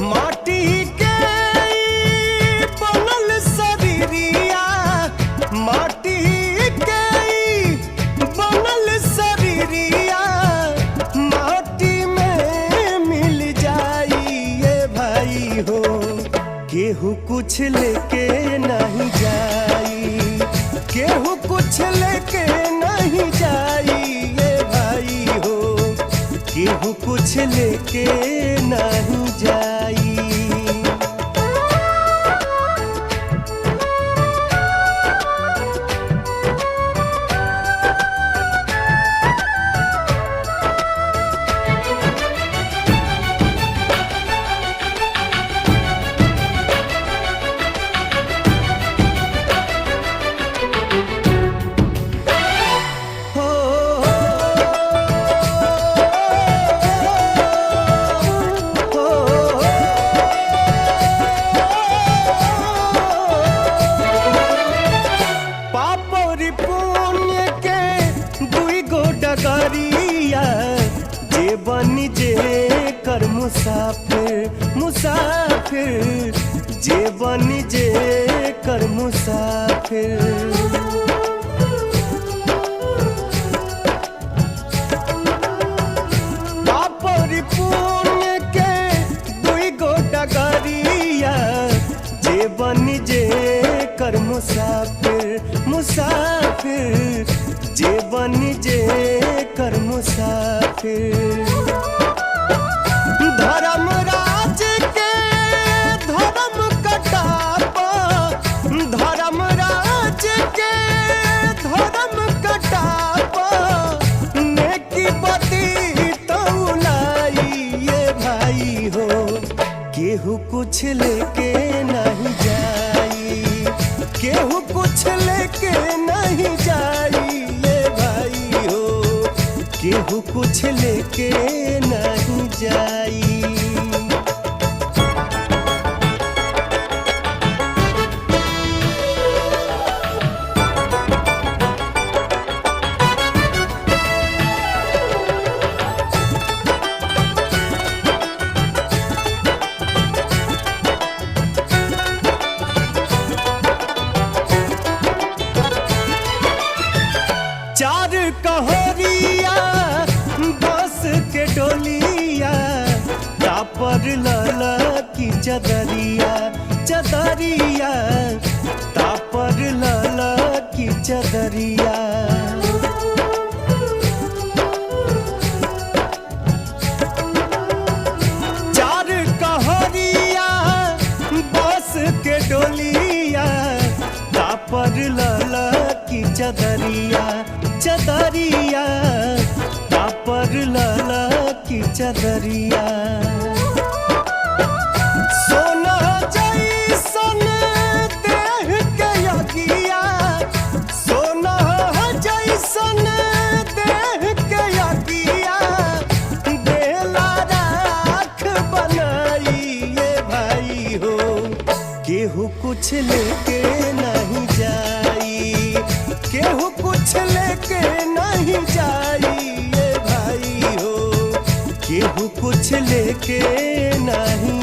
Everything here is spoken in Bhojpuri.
माटी के बनल शरीरिया, माटी के बनल शरीरिया माटी में मिल जाइए भाई हो। केहू कुछ लेके नहीं जाई, केहू कुछ लेके नहीं जाइए भाई हो। केहू कुछ लेके नहीं जाई। जे बनी जे कर मुसाफिर, मुसाफिर जे बनी जे कर मुसाफिर। पापरी पुण्य के दुई गो डगरिया जे बनी जे कर मुसाफिर, मुसाफिर जे बनी जे कर मुसाफिर। धर्मराज के धर्म कटापा, धर्मराज के धर्म कटापा नेकी बदी तौलाइए भाई हो। केहू कुछ लेके नहीं जाई, केहू कुछ लेके नहीं जाई केहू कुछ लेके नहीं जाई। चार कहोरिया बस के डोलिया तापर लाला की चदरिया, चदरिया तापर लाला की चदरिया। चार कहोरिया बस के डोलिया तापर लाला की चदरिया, चदरिया तापर लाला की चदरिया। सोना जैसन देह के यगिया, सोना जैसन देह के यगिया देला राख बनाइए भाई हो। केहू कुछ लेके नहीं जाई, केहू कुछ लेके नहीं जाइए भाई हो। केहू कुछ लेके नहीं